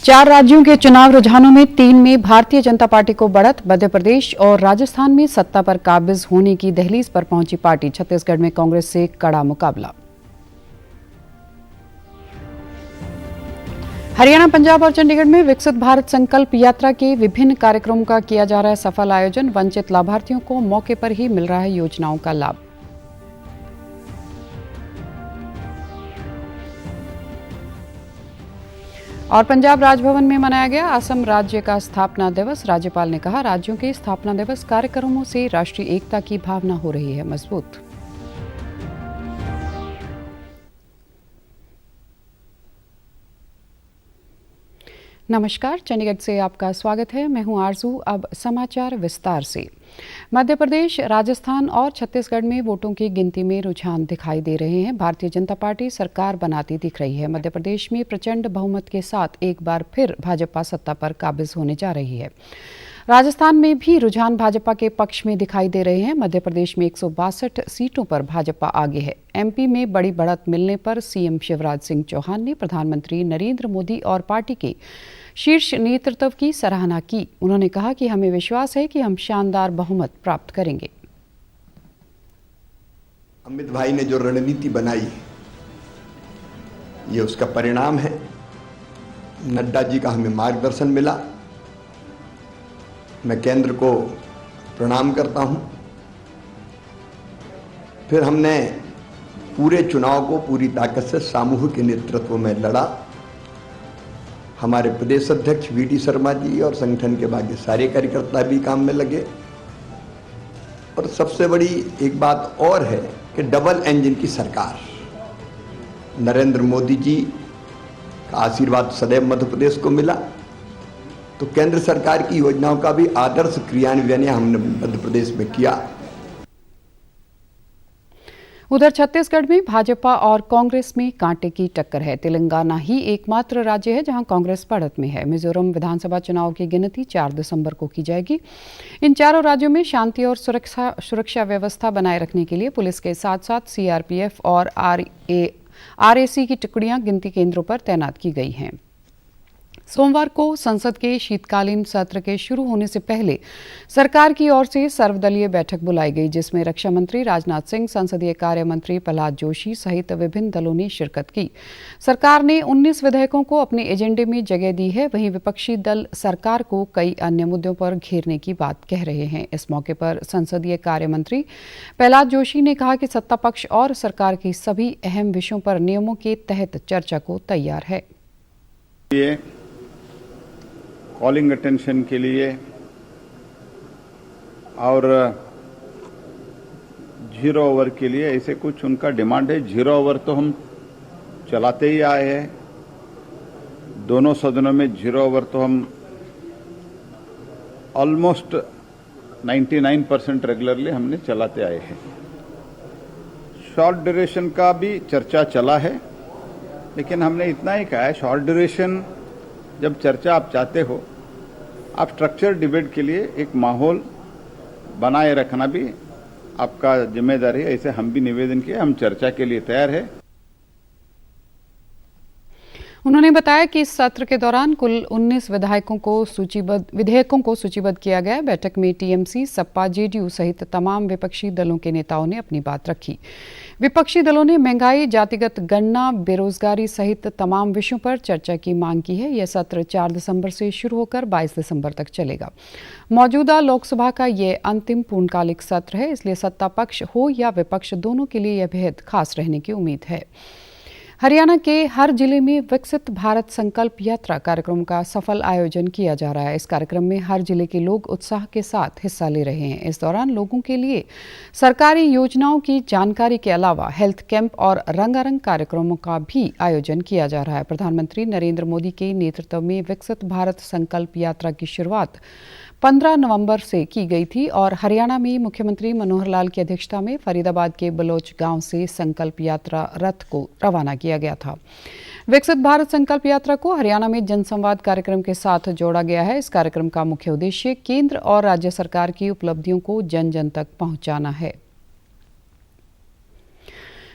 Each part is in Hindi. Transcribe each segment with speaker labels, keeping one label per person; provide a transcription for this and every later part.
Speaker 1: 4 राज्यों के चुनाव रुझानों में 3 में भारतीय जनता पार्टी को बढ़त। मध्य प्रदेश और राजस्थान में सत्ता पर काबिज होने की दहलीज पर पहुंची पार्टी। छत्तीसगढ़ में कांग्रेस से कड़ा मुकाबला। हरियाणा, पंजाब और चंडीगढ़ में विकसित भारत संकल्प यात्रा के विभिन्न कार्यक्रमों का किया जा रहा है सफल आयोजन। वंचित लाभार्थियों को मौके पर ही मिल रहा है योजनाओं का लाभ। और पंजाब राजभवन में मनाया गया असम राज्य का स्थापना दिवस। राज्यपाल ने कहा, राज्यों के स्थापना दिवस कार्यक्रमों से राष्ट्रीय एकता की भावना हो रही है मजबूत। नमस्कार, चंडीगढ़ से आपका स्वागत है। मैं हूं आरजू। अब समाचार विस्तार से। मध्य प्रदेश, राजस्थान और छत्तीसगढ़ में वोटों की गिनती में रुझान दिखाई दे रहे हैं। भारतीय जनता पार्टी सरकार बनाती दिख रही है। मध्य प्रदेश में प्रचंड बहुमत के साथ एक बार फिर भाजपा सत्ता पर काबिज होने जा रही है। राजस्थान में भी रुझान भाजपा के पक्ष में दिखाई दे रहे हैं। मध्य प्रदेश में 162 सीटों पर भाजपा आगे है। एमपी में बड़ी बढ़त मिलने पर सीएम शिवराज सिंह चौहान ने प्रधानमंत्री नरेंद्र मोदी और पार्टी के शीर्ष नेतृत्व की सराहना की। उन्होंने कहा कि हमें विश्वास है कि हम शानदार बहुमत प्राप्त करेंगे।
Speaker 2: अमित भाई ने जो रणनीति बनाई, ये उसका परिणाम है। नड्डा जी का हमें मार्गदर्शन मिला। मैं केंद्र को प्रणाम करता हूं। फिर हमने पूरे चुनाव को पूरी ताकत से सामूहिक नेतृत्व में लड़ा। हमारे प्रदेश अध्यक्ष वीडी शर्मा जी और संगठन के बाकी सारे कार्यकर्ता भी काम में लगे। और सबसे बड़ी एक बात और है कि डबल इंजन की सरकार, नरेंद्र मोदी जी का आशीर्वाद सदैव मध्य प्रदेश को मिला, तो केंद्र सरकार की योजनाओं का भी आदर्श क्रियान्वयन हमने मध्य प्रदेश में किया।
Speaker 1: उधर छत्तीसगढ़ में भाजपा और कांग्रेस में कांटे की टक्कर है। तेलंगाना ही एकमात्र राज्य है जहां कांग्रेस बढ़त में है। मिजोरम विधानसभा चुनाव की गिनती 4 दिसंबर को की जाएगी। इन चारों राज्यों में शांति और सुरक्षा व्यवस्था बनाए रखने के लिए पुलिस के साथ साथ सीआरपीएफ और आरएसी की टुकड़ियां गिनती केंद्रों पर तैनात की गई हैं। सोमवार को संसद के शीतकालीन सत्र के शुरू होने से पहले सरकार की ओर से सर्वदलीय बैठक बुलाई गई, जिसमें रक्षा मंत्री राजनाथ सिंह, संसदीय कार्य मंत्री प्रहलाद जोशी सहित विभिन्न दलों ने शिरकत की। सरकार ने 19 विधेयकों को अपने एजेंडे में जगह दी है। वहीं विपक्षी दल सरकार को कई अन्य मुद्दों पर घेरने की बात कह रहे हैं। इस मौके पर संसदीय कार्य मंत्री प्रहलाद जोशी ने कहा कि सत्ता पक्ष और सरकार की सभी अहम विषयों पर नियमों के तहत चर्चा को तैयार है।
Speaker 3: कॉलिंग अटेंशन के लिए और 0 ओवर के लिए ऐसे कुछ उनका डिमांड है। 0 ओवर तो हम चलाते ही आए हैं। दोनों सदनों में 0 ओवर तो हम ऑलमोस्ट 99% रेगुलरली हमने चलाते आए हैं। शॉर्ट ड्यूरेशन का भी चर्चा चला है, लेकिन हमने इतना ही कहा है, शॉर्ट ड्यूरेशन जब चर्चा आप चाहते हो, आप स्ट्रक्चर डिबेट के लिए एक माहौल बनाए रखना भी आपका जिम्मेदारी है। ऐसे हम भी निवेदन किए, हम चर्चा के लिए तैयार है।
Speaker 1: उन्होंने बताया कि इस सत्र के दौरान कुल 19 विधेयकों को सूचीबद्ध किया गया है। बैठक में टीएमसी, सपा, जेडीयू सहित तमाम विपक्षी दलों के नेताओं ने अपनी बात रखी। विपक्षी दलों ने महंगाई, जातिगत गणना, बेरोजगारी सहित तमाम विषयों पर चर्चा की मांग की है। यह सत्र 4 दिसंबर से शुरू होकर 22 दिसंबर तक चलेगा। मौजूदा लोकसभा का यह अंतिम पूर्णकालिक सत्र है, इसलिए सत्ता पक्ष हो या विपक्ष, दोनों के लिए यह बेहद खास रहने की उम्मीद है। हरियाणा के हर जिले में विकसित भारत संकल्प यात्रा कार्यक्रम का सफल आयोजन किया जा रहा है। इस कार्यक्रम में हर जिले के लोग उत्साह के साथ हिस्सा ले रहे हैं। इस दौरान लोगों के लिए सरकारी योजनाओं की जानकारी के अलावा हेल्थ कैंप और रंगारंग कार्यक्रमों का भी आयोजन किया जा रहा है। प्रधानमंत्री नरेंद्र मोदी के नेतृत्व में विकसित भारत संकल्प यात्रा की शुरुआत 15 नवंबर से की गई थी और हरियाणा में मुख्यमंत्री मनोहर लाल की अध्यक्षता में फरीदाबाद के बलोच गांव से संकल्प यात्रा रथ को रवाना किया गया था। विकसित भारत संकल्प यात्रा को हरियाणा में जनसंवाद कार्यक्रम के साथ जोड़ा गया है। इस कार्यक्रम का मुख्य उद्देश्य केंद्र और राज्य सरकार की उपलब्धियों को जन जन तक पहुंचाना है।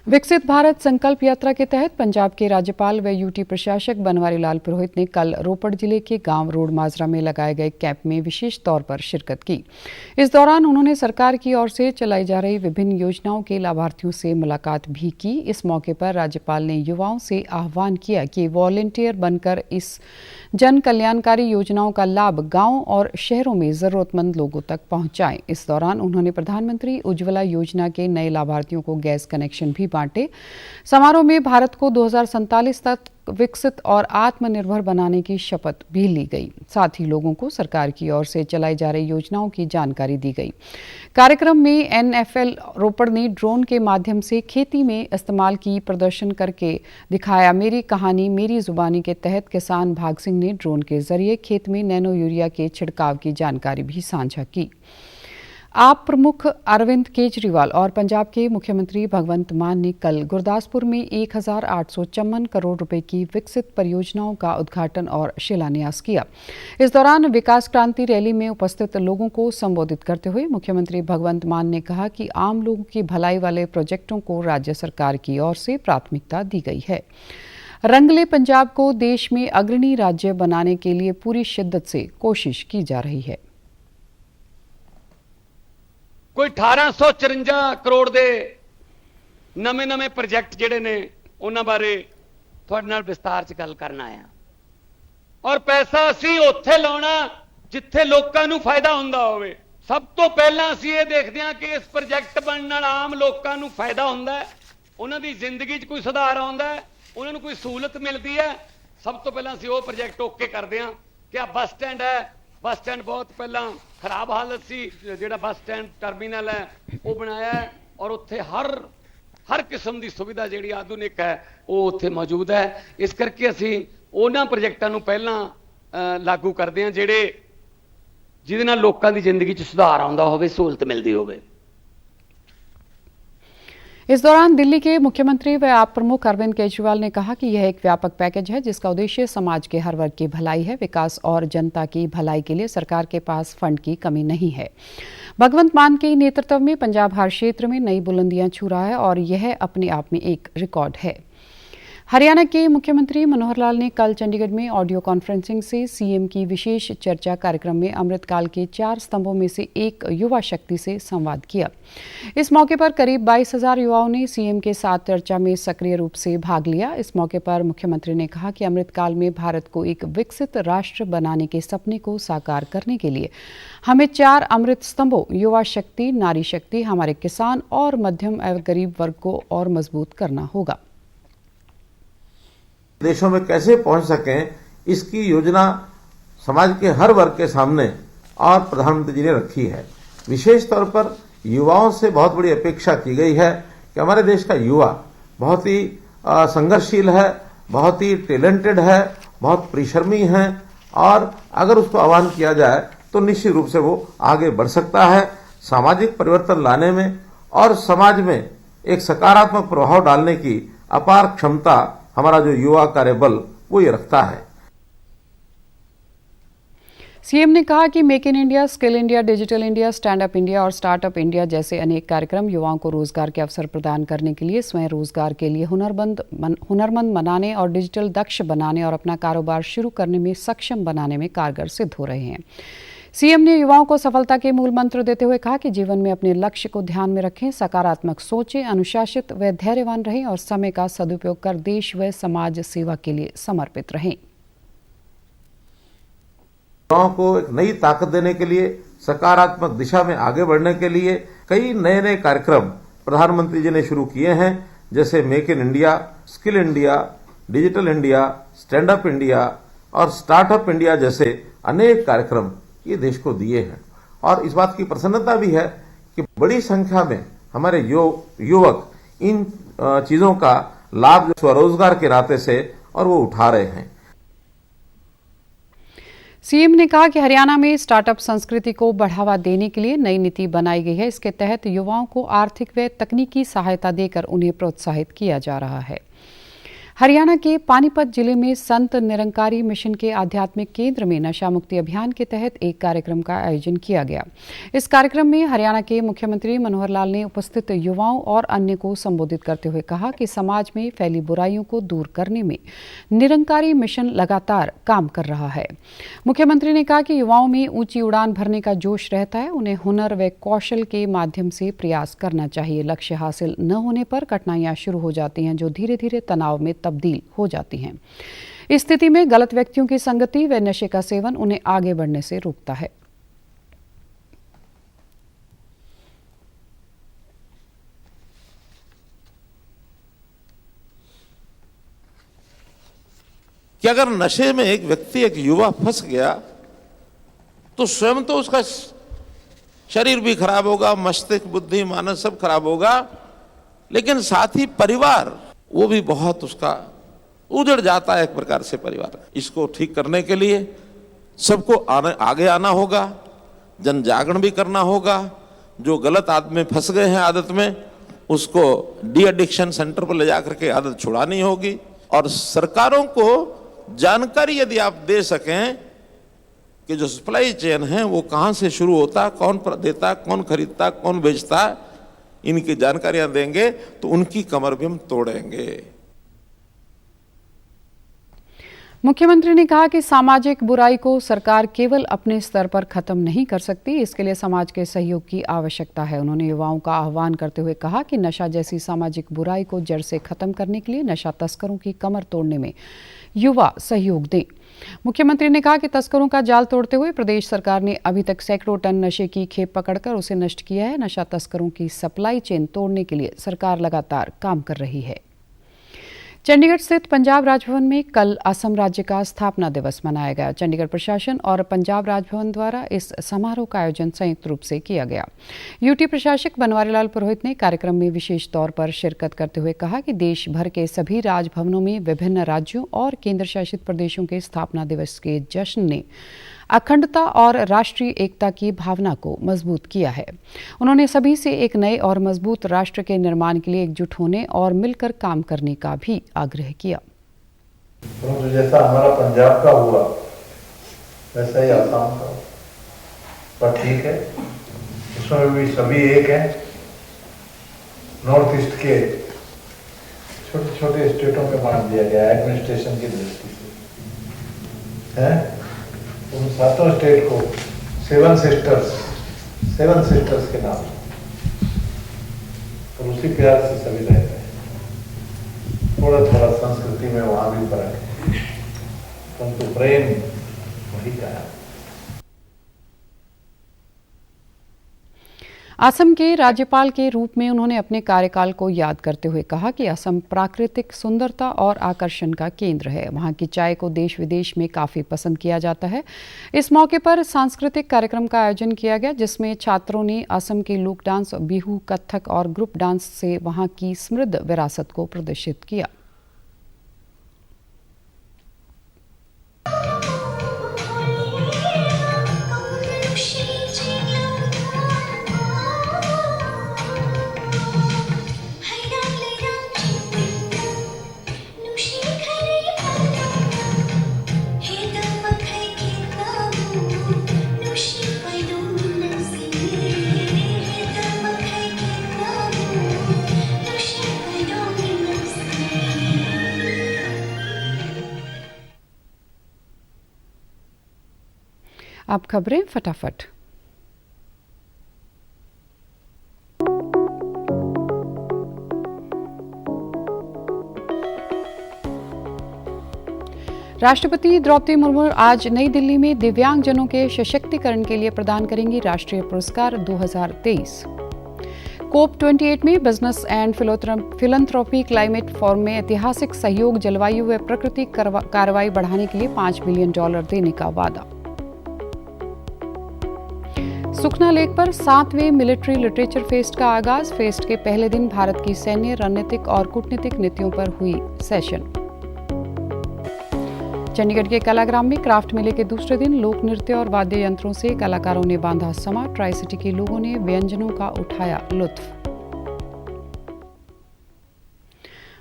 Speaker 1: विकसित भारत संकल्प यात्रा के तहत पंजाब के राज्यपाल व यूटी प्रशासक बनवारी लाल पुरोहित ने कल रोपड़ जिले के गांव रोड माजरा में लगाए गए कैंप में विशेष तौर पर शिरकत की। इस दौरान उन्होंने सरकार की ओर से चलाई जा रही विभिन्न योजनाओं के लाभार्थियों से मुलाकात भी की। इस मौके पर राज्यपाल ने युवाओं से आह्वान किया कि वॉलंटियर बनकर इस जन कल्याणकारी योजनाओं का लाभ गांव और शहरों में जरूरतमंद लोगों तक पहुंचाएं। इस दौरान उन्होंने प्रधानमंत्री उज्ज्वला योजना के नए लाभार्थियों को गैस कनेक्शन भी बांटे। समारोह में भारत को 2047 तक विकसित और आत्मनिर्भर बनाने की शपथ भी ली गई। साथ ही लोगों को सरकार की ओर से चलाई जा रही योजनाओं की जानकारी दी गई। कार्यक्रम में NFL रोपड़ ने ड्रोन के माध्यम से खेती में इस्तेमाल की प्रदर्शन करके दिखाया। मेरी कहानी मेरी जुबानी के तहत किसान भाग सिंह ने ड्रोन के जरिए खेत में नैनो यूरिया के छिड़काव की जानकारी भी साझा की। आप प्रमुख अरविंद केजरीवाल और पंजाब के मुख्यमंत्री भगवंत मान ने कल गुरदासपुर में 1854 करोड़ रुपए की विकसित परियोजनाओं का उद्घाटन और शिलान्यास किया। इस दौरान विकास क्रांति रैली में उपस्थित लोगों को संबोधित करते हुए मुख्यमंत्री भगवंत मान ने कहा कि आम लोगों की भलाई वाले प्रोजेक्टों को राज्य सरकार की ओर से प्राथमिकता दी गई है। रंगले पंजाब को देश में अग्रणी राज्य बनाने के लिए पूरी शिद्दत से कोशिश की जा रही है।
Speaker 4: कोई 1854 करोड़ दे नਵੇਂ प्रोजेक्ट जिहड़े ने उन्हां बारे तुहाडे नाल विस्तार च गल करना आया और पैसा असीं उत्थे लाउणा जिथे लोकां नूं फायदा हुंदा होवे। सब तो पहलां असीं इह देखदे हां कि इस प्रोजेक्ट बनन नाल आम लोकां नूं फायदा हुंदा है, उन्हां दी जिंदगी च कोई सुधार आउंदा है, उन्हां नूं कोई सहूलत मिलदी है। सब तो पहलां असीं ओह प्रोजेक्ट ओके करदे हां कि आ बस स्टैंड है। बस स्टैंड बहुत पहला खराब हालत सी, जिहड़ा बस स्टैंड टर्मिनल है वो बनाया है और उत्थे हर किस्म की सुविधा जिहड़ी आधुनिक है वो उत्थे मौजूद है। इस करके असीं उन्हां प्रोजेक्टां नूं पहलां लागू करदे हां जिहदे नाल लोकां दी जिंदगी च सुधार आउंदा होवे, सहूलत मिलदी होवे।
Speaker 1: इस दौरान दिल्ली के मुख्यमंत्री व आप प्रमुख अरविंद केजरीवाल ने कहा कि यह एक व्यापक पैकेज है जिसका उद्देश्य समाज के हर वर्ग की भलाई है। विकास और जनता की भलाई के लिए सरकार के पास फंड की कमी नहीं है। भगवंत मान के नेतृत्व में पंजाब हर क्षेत्र में नई बुलंदियां छू रहा है और यह अपने आप में एक रिकॉर्ड है। हरियाणा के मुख्यमंत्री मनोहर लाल ने कल चंडीगढ़ में ऑडियो कॉन्फ्रेंसिंग से सीएम की विशेष चर्चा कार्यक्रम में अमृतकाल के 4 स्तंभों में से एक युवा शक्ति से संवाद किया। इस मौके पर करीब 22,000 युवाओं ने सीएम के साथ चर्चा में सक्रिय रूप से भाग लिया। इस मौके पर मुख्यमंत्री ने कहा कि अमृतकाल में भारत को एक विकसित राष्ट्र बनाने के सपने को साकार करने के लिए हमें 4 अमृत स्तंभों युवा शक्ति, नारी शक्ति, हमारे किसान और मध्यम एवं गरीब वर्ग को और मजबूत करना होगा।
Speaker 5: देशों में कैसे पहुंच सकें, इसकी योजना समाज के हर वर्ग के सामने और प्रधानमंत्री जी ने रखी है। विशेष तौर पर युवाओं से बहुत बड़ी अपेक्षा की गई है कि हमारे देश का युवा बहुत ही संघर्षशील है, बहुत ही टैलेंटेड है, बहुत परिश्रमी है और अगर उसको आह्वान किया जाए तो निश्चित रूप से वो आगे बढ़ सकता है। सामाजिक परिवर्तन लाने में और समाज में एक सकारात्मक प्रभाव डालने की अपार क्षमता हमारा जो युवा कार्यबल वो ये रखता है।
Speaker 1: सीएम ने कहा कि make in India, skill India, digital India, stand up India और स्टार्टअप इंडिया जैसे अनेक कार्यक्रम युवाओं को रोजगार के अवसर प्रदान करने के लिए, स्वयं रोजगार के लिए हुनरमंद बनाने और डिजिटल दक्ष बनाने और अपना कारोबार शुरू करने में सक्षम बनाने में कारगर सिद्ध हो रहे हैं। सीएम ने युवाओं को सफलता के मूल मंत्र देते हुए कहा कि जीवन में अपने लक्ष्य को ध्यान में रखें, सकारात्मक सोचें, अनुशासित व धैर्यवान रहें और समय का सदुपयोग कर देश व समाज सेवा के लिए समर्पित रहें।
Speaker 5: युवाओं को एक नई ताकत देने के लिए, सकारात्मक दिशा में आगे बढ़ने के लिए कई नए कार्यक्रम प्रधानमंत्री जी ने शुरू किए हैं, जैसे make in India, skill India, digital India, stand up India और स्टार्टअप इंडिया जैसे अनेक कार्यक्रम ये देश को दिए हैं। और इस बात की प्रसन्नता भी है कि बड़ी संख्या में हमारे युवक इन चीजों का लाभ स्वरोजगार के नाते से और वो उठा रहे हैं।
Speaker 1: सीएम ने कहा कि हरियाणा में स्टार्टअप संस्कृति को बढ़ावा देने के लिए नई नीति बनाई गई है। इसके तहत युवाओं को आर्थिक व तकनीकी सहायता देकर उन्हें प्रोत्साहित किया जा रहा है। हरियाणा के पानीपत जिले में संत निरंकारी मिशन के आध्यात्मिक केंद्र में नशा मुक्ति अभियान के तहत एक कार्यक्रम का आयोजन किया गया। इस कार्यक्रम में हरियाणा के मुख्यमंत्री मनोहर लाल ने उपस्थित युवाओं और अन्य को संबोधित करते हुए कहा कि समाज में फैली बुराइयों को दूर करने में निरंकारी मिशन लगातार काम कर रहा है। मुख्यमंत्री ने कहा कि युवाओं में ऊंची उड़ान भरने का जोश रहता है, उन्हें हुनर व कौशल के माध्यम से प्रयास करना चाहिए। लक्ष्य हासिल न होने पर कठिनाइयां शुरू हो जाती हैं, जो धीरे धीरे तनाव में तब्दील हो जाती हैं। इस स्थिति में गलत व्यक्तियों की संगति व नशे का सेवन उन्हें आगे बढ़ने से रोकता है।
Speaker 5: कि अगर नशे में एक व्यक्ति, एक युवा फंस गया तो स्वयं तो उसका शरीर भी खराब होगा, मस्तिष्क, बुद्धि, मानस सब खराब होगा, लेकिन साथ ही परिवार वो भी बहुत उसका उजड़ जाता है एक प्रकार से परिवार। इसको ठीक करने के लिए सबको आगे आना होगा, जन जागरण भी करना होगा। जो गलत आदत में फंस गए हैं आदत में, उसको डी एडिक्शन सेंटर पर ले जाकर के आदत छुड़ानी होगी। और सरकारों को जानकारी यदि आप दे सकें कि जो सप्लाई चेन है वो कहां से शुरू होता, कौन देता, कौन खरीदता, कौन बेचता, इनकी जानकारियां देंगे तो उनकी कमर भी हम तोड़ेंगे।
Speaker 1: मुख्यमंत्री ने कहा कि सामाजिक बुराई को सरकार केवल अपने स्तर पर खत्म नहीं कर सकती, इसके लिए समाज के सहयोग की आवश्यकता है। उन्होंने युवाओं का आह्वान करते हुए कहा कि नशा जैसी सामाजिक बुराई को जड़ से खत्म करने के लिए नशा तस्करों की कमर तोड़ने में युवा सहयोग दें। मुख्यमंत्री ने कहा कि तस्करों का जाल तोड़ते हुए प्रदेश सरकार ने अभी तक सैकड़ों टन नशे की खेप पकड़कर उसे नष्ट किया है। नशा तस्करों की सप्लाई चेन तोड़ने के लिए सरकार लगातार काम कर रही है। चंडीगढ़ स्थित पंजाब राजभवन में कल असम राज्य का स्थापना दिवस मनाया गया। चंडीगढ़ प्रशासन और पंजाब राजभवन द्वारा इस समारोह का आयोजन संयुक्त रूप से किया गया। यूटी प्रशासक बनवारी लाल पुरोहित ने कार्यक्रम में विशेष तौर पर शिरकत करते हुए कहा कि देश भर के सभी राजभवनों में विभिन्न राज्यों और केंद्र शासित प्रदेशों के स्थापना दिवस के जश्न ने अखंडता और राष्ट्रीय एकता की भावना को मजबूत किया है। उन्होंने सभी से एक नए और मजबूत राष्ट्र के निर्माण के लिए एकजुट होने और मिलकर काम करने का भी आग्रह किया।
Speaker 6: तो जैसा हमारा पंजाब का हुआ वैसा ही आसाम का, पर ठीक है, उसमें भी सभी एक है। नॉर्थ ईस्ट के छोटे छोटे स्टेटों में बांट दिया गया एडमिनिस्ट्रेशन की दृष्टि से है। उन सातों स्टेट को सेवन सिस्टर्स के नाम, और उसी प्यार से सभी रहते हैं। थोड़ा थोड़ा संस्कृति में वहां भी फर्क है, परंतु प्रेम वही का है।
Speaker 1: असम के राज्यपाल के रूप में उन्होंने अपने कार्यकाल को याद करते हुए कहा कि असम प्राकृतिक सुंदरता और आकर्षण का केंद्र है। वहां की चाय को देश विदेश में काफी पसंद किया जाता है। इस मौके पर सांस्कृतिक कार्यक्रम का आयोजन किया गया, जिसमें छात्रों ने असम के लोक डांस, बिहू, कथक और ग्रुप डांस से वहां की समृद्ध विरासत को प्रदर्शित किया। अब खबरें फटाफट। राष्ट्रपति द्रौपदी मुर्मू आज नई दिल्ली में दिव्यांगजनों के सशक्तिकरण के लिए प्रदान करेंगी राष्ट्रीय पुरस्कार 2023। COP28 में बिजनेस एंड फिलंथ्रोपी क्लाइमेट फोरम में ऐतिहासिक सहयोग, जलवायु व प्रकृति कार्रवाई बढ़ाने के लिए $5 बिलियन देने का वादा। सुखना लेक पर 7वें मिलिट्री लिटरेचर फेस्ट का आगाज। फेस्ट के पहले दिन भारत की सैन्य, रणनीतिक और कूटनीतिक नीतियों पर हुई सेशन। चंडीगढ़ के कलाग्राम में क्राफ्ट मेले के दूसरे दिन लोक नृत्य और वाद्य यंत्रों से कलाकारों ने बांधा समा। ट्राई सिटी के लोगों ने व्यंजनों का उठाया लुत्फ।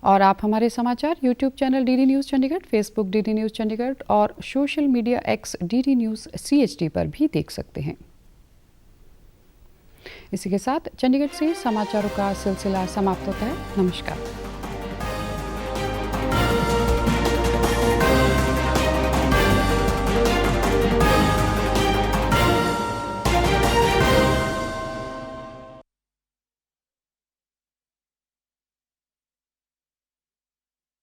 Speaker 1: और आप हमारे समाचार YouTube channel DD news Chandigarh, Facebook DD news Chandigarh और social media X DD news CHD पर भी देख सकते हैं। इसी के साथ चंडीगढ़ से समाचारों का सिलसिला समाप्त होता है। नमस्कार।